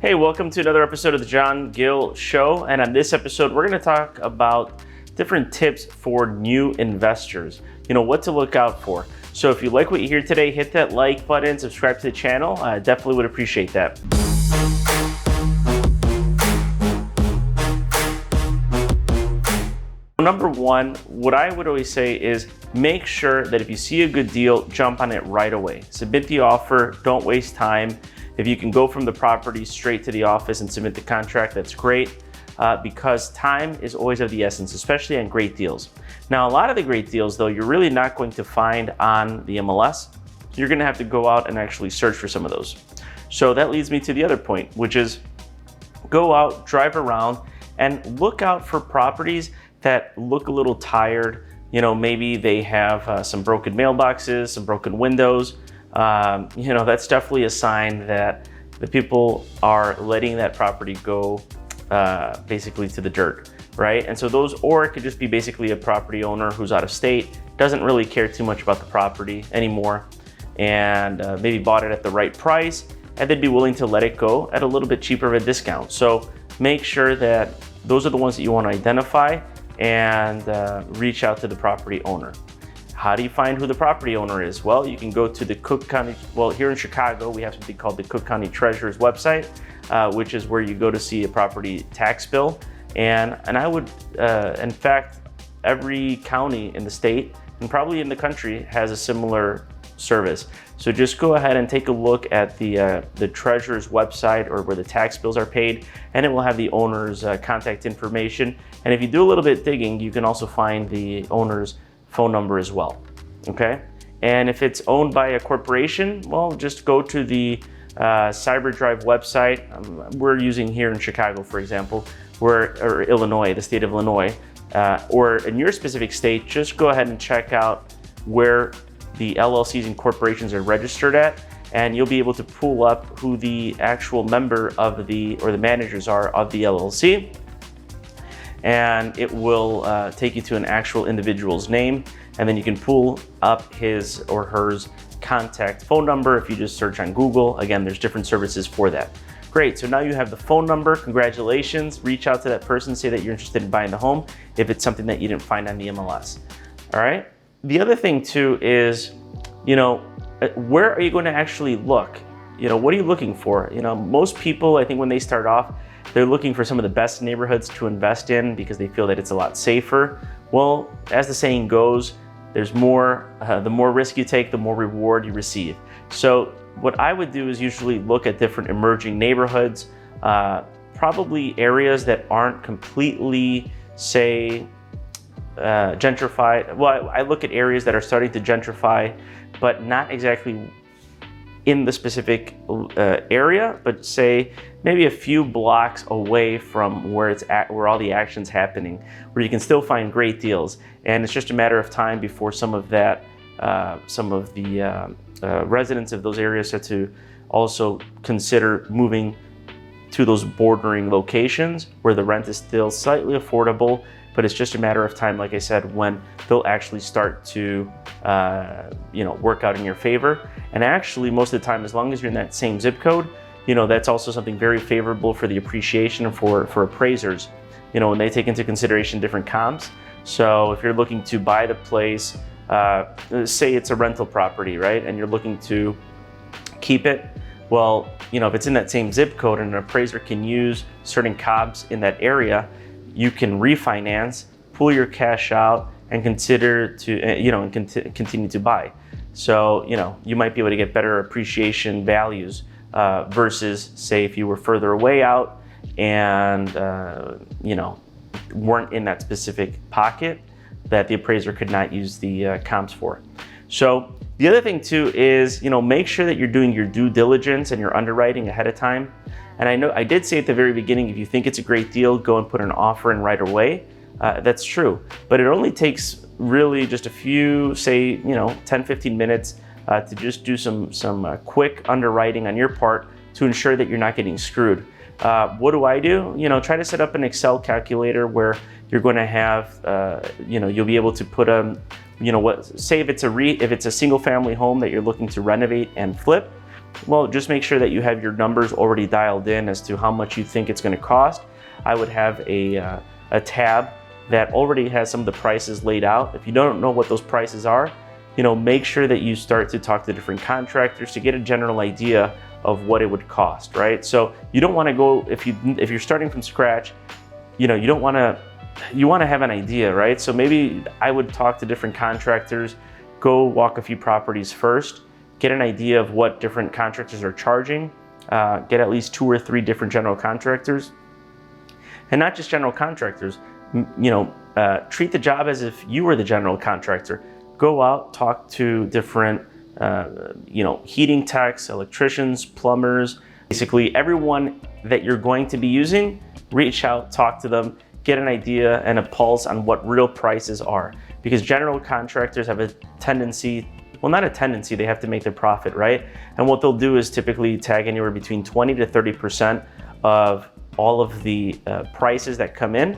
Hey, welcome to another episode of the Jon Gil Show. And on this episode, we're going to talk about different tips for new investors. What to look out for. So if you like what you hear today, hit that like button, subscribe to the channel. I definitely would appreciate that. Number one, what I would always say is make sure that if you see a good deal, jump on it right away. Submit the offer, don't waste time. If you can go from the property straight to the office and submit the contract, that's great, because time is always of the essence, especially on great deals. Now, a lot of the great deals, though, you're really not going to find on the MLS. You're going to have to go out and actually search for some of those. So that leads me to the other point, which is go out, drive around, and look out for properties that look a little tired. Maybe they have some broken mailboxes, some broken windows. That's definitely a sign that the people are letting that property go basically to the dirt, right? And so or it could just be basically a property owner who's out of state, doesn't really care too much about the property anymore, and maybe bought it at the right price, and they'd be willing to let it go at a little bit cheaper of a discount. So make sure that those are the ones that you want to identify and reach out to the property owner. How do you find who the property owner is? Well, you can go to the Cook County, here in Chicago, we have something called the Cook County Treasurer's website, which is where you go to see a property tax bill. And I would, in fact, every county in the state and probably in the country has a similar service. So just go ahead and take a look at the Treasurer's website, or where the tax bills are paid, and it will have the owner's contact information. And if you do a little bit digging, you can also find the owner's phone number as well, okay? And if it's owned by a corporation, well, just go to the CyberDrive website. We're using here in Chicago, for example, or Illinois, the state of Illinois, or in your specific state, just go ahead and check out where the LLCs and corporations are registered at, and you'll be able to pull up who the actual member of the managers are of the LLC. And it will take you to an actual individual's name, and then you can pull up his or hers contact phone number if you just search on Google. Again, there's different services for that. Great, so now you have the phone number. Congratulations. Reach out to that person, say that you're interested in buying the home if it's something that you didn't find on the MLS. All right. The other thing too is, where are you going to actually look? What are you looking for? Most people, I think when they start off, they're looking for some of the best neighborhoods to invest in because they feel that it's a lot safer. Well, as the saying goes, there's more, the more risk you take, the more reward you receive. So what I would do is usually look at different emerging neighborhoods, probably areas that aren't completely, say, gentrified. Well, I look at areas that are starting to gentrify, but not exactly in the specific area, but say maybe a few blocks away from where it's at, where all the action's happening, where you can still find great deals. And it's just a matter of time before some of the residents of those areas start to also consider moving to those bordering locations where the rent is still slightly affordable, but it's just a matter of time, like I said, when they'll actually start to work out in your favor. And actually, most of the time, as long as you're in that same zip code, that's also something very favorable for the appreciation for appraisers, when they take into consideration different comps. So if you're looking to buy the place, say it's a rental property, right? And you're looking to keep it, well, if it's in that same zip code and an appraiser can use certain comps in that area, you can refinance, pull your cash out, and consider to, continue to buy. So, you might be able to get better appreciation values versus, say, if you were further away out and, weren't in that specific pocket that the appraiser could not use the comps for. So the other thing too is, make sure that you're doing your due diligence and your underwriting ahead of time. And I know I did say at the very beginning, if you think it's a great deal, go and put an offer in right away. That's true, but it only takes really just a few, say, 10, 15 minutes to just do some quick underwriting on your part to ensure that you're not getting screwed. What do I do? Try to set up an Excel calculator where you're going to have, you'll be able to put say if it's a single family home that you're looking to renovate and flip, Well, just make sure that you have your numbers already dialed in as to how much you think it's going to cost. I would have a tab that already has some of the prices laid out. If you don't know what those prices are, make sure that you start to talk to different contractors to get a general idea of what it would cost, right? So you don't want to go, if you're starting from scratch, you want to have an idea, right? So maybe I would talk to different contractors, go walk a few properties first, get an idea of what different contractors are charging, get at least 2 or 3 different general contractors, and not just general contractors. Treat the job as if you were the general contractor. Go out, talk to different, heating techs, electricians, plumbers, basically everyone that you're going to be using. Reach out, talk to them, get an idea and a pulse on what real prices are. Because general contractors have a tendency, well, not a tendency, they have to make their profit, right? And what they'll do is typically tag anywhere between 20 to 30% of all of the prices that come in,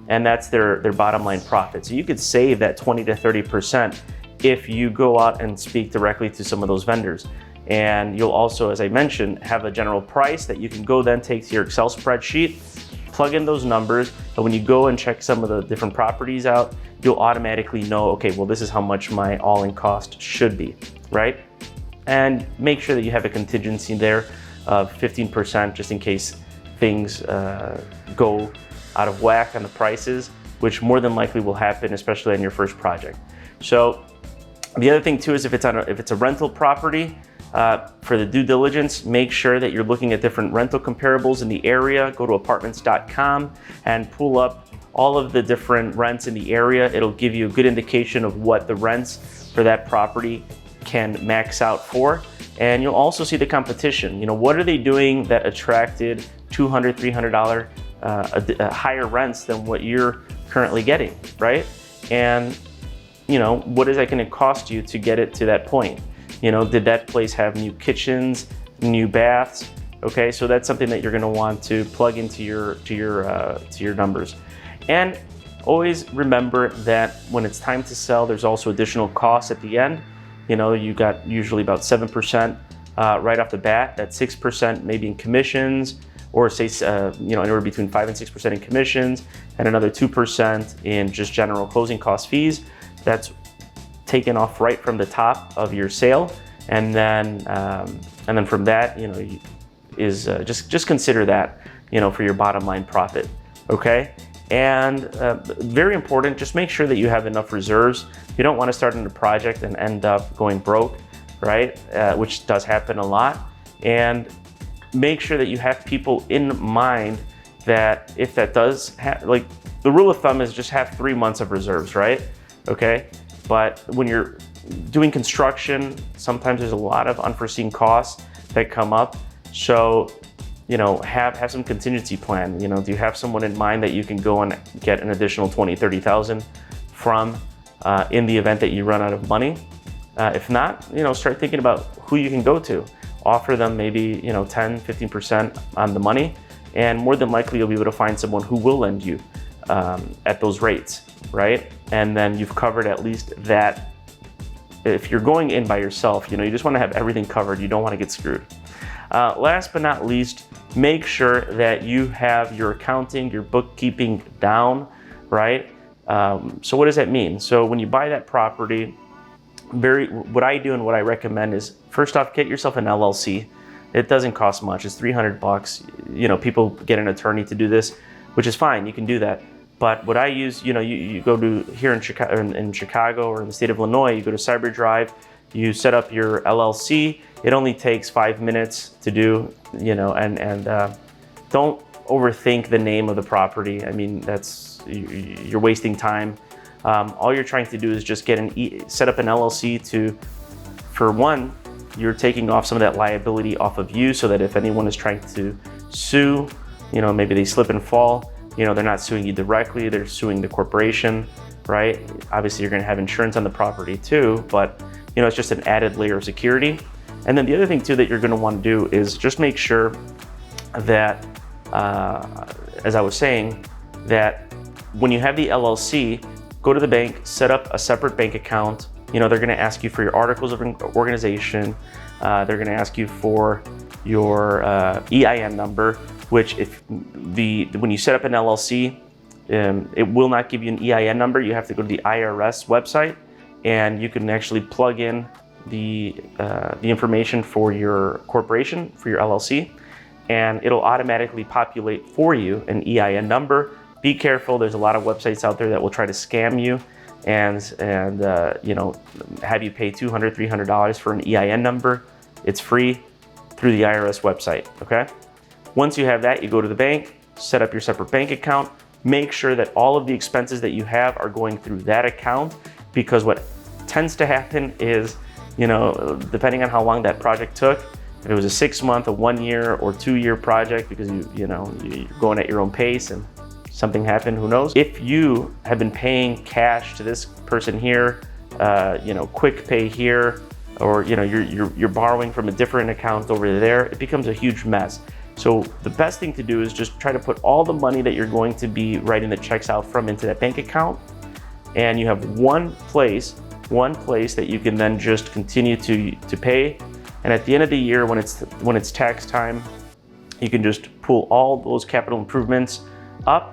and that's their bottom line profit. So you could save that 20 to 30% if you go out and speak directly to some of those vendors. And you'll also, as I mentioned, have a general price that you can go then take to your Excel spreadsheet, plug in those numbers, and when you go and check some of the different properties out, you'll automatically know, okay, well, this is how much my all-in cost should be, right? And make sure that you have a contingency there of 15% just in case things go out of whack on the prices, which more than likely will happen, especially on your first project. So the other thing too is if it's a rental property, for the due diligence, make sure that you're looking at different rental comparables in the area. Go to apartments.com and pull up all of the different rents in the area. It'll give you a good indication of what the rents for that property can max out for. And you'll also see the competition. What are they doing that attracted $200, $300 higher rents than what you're currently getting, right? And what is that going to cost you to get it to that point? Did that place have new kitchens, new baths? Okay, so that's something that you're going to want to plug into your numbers. And always remember that when it's time to sell, there's also additional costs at the end. You got usually about 7% right off the bat. That's 6% maybe in commissions, or say anywhere between 5 and 6% in commissions, and another 2% in just general closing cost fees. That's taken off right from the top of your sale, and then from that, just consider that for your bottom line profit. Okay, and very important, just make sure that you have enough reserves. You don't want to start in a project and end up going broke, right? Which does happen a lot. And make sure that you have people in mind that if that does happen, the rule of thumb is just have 3 months of reserves, right? Okay. But when you're doing construction, sometimes there's a lot of unforeseen costs that come up. So, have some contingency plan. Do you have someone in mind that you can go and get an additional 20, 30,000 from in the event that you run out of money? If not, start thinking about who you can go to. Offer them maybe, 10, 15% on the money, and more than likely you'll be able to find someone who will lend you at those rates, right? And then you've covered at least that. If you're going in by yourself, you just want to have everything covered. You don't want to get screwed. Last but not least, make sure that you have your accounting, your bookkeeping down, right? So what does that mean? So when you buy that property, what I do and what I recommend is, first off, get yourself an LLC. It doesn't cost much. It's $300. People get an attorney to do this, which is fine. You can do that. But what I use, you go to here in Chicago or in the state of Illinois, you go to CyberDrive, you set up your LLC. It only takes 5 minutes to do, and don't overthink the name of the property. I mean, you're wasting time. All you're trying to do is just set up an LLC for one, you're taking off some of that liability off of you, so that if anyone is trying to sue, maybe they slip and fall, they're not suing you directly, they're suing the corporation, right? Obviously, you're going to have insurance on the property too, but it's just an added layer of security. And then the other thing too that you're going to want to do is just make sure that, as I was saying, that when you have the LLC, go to the bank, set up a separate bank account You know, they're going to ask you for your articles of organization. They're going to ask you for your EIN number, which when you set up an LLC, it will not give you an EIN number. You have to go to the IRS website, and you can actually plug in the information for your corporation, for your LLC, and it'll automatically populate for you an EIN number. Be careful. There's a lot of websites out there that will try to scam you and you know, have you pay $200, $300 for an EIN number. It's free through the IRS website, okay? Once you have that, you go to the bank, set up your separate bank account, make sure that all of the expenses that you have are going through that account, because what tends to happen is, you know, depending on how long that project took, if it was a 6 month, a 1 year, or 2 year project, because you're going at your own pace and something happened, who knows? If you have been paying cash to this person here, you know, quick pay here, or you know, you're borrowing from a different account over there, it becomes a huge mess. So the best thing to do is just try to put all the money that you're going to be writing the checks out from into that bank account, and you have one place that you can then just continue to pay. And at the end of the year, when it's tax time, you can just pull all those capital improvements up,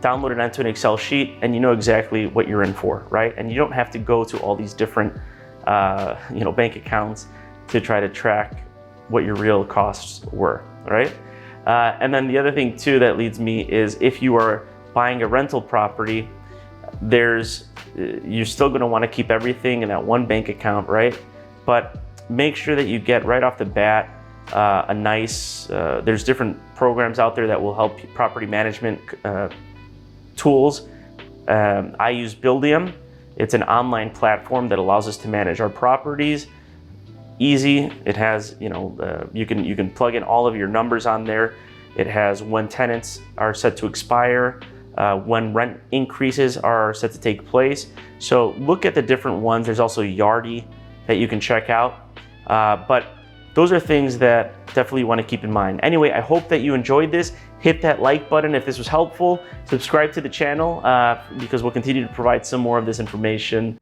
download it onto an Excel sheet, and you know exactly what you're in for, right? And you don't have to go to all these different you know, bank accounts to try to track what your real costs were, right? And then the other thing too that leads me is, if you are buying a rental property, you're still going to want to keep everything in that one bank account, right? But make sure that you get right off the bat a nice, there's different programs out there that will help property management tools. I use Buildium. It's an online platform that allows us to manage our properties. Easy. It has, you know, you can plug in all of your numbers on there. It has when tenants are set to expire, when rent increases are set to take place. So look at the different ones. There's also Yardi that you can check out. But those are things that definitely you want to keep in mind. Anyway, I hope that you enjoyed this. Hit that like button if this was helpful. Subscribe to the channel because we'll continue to provide some more of this information.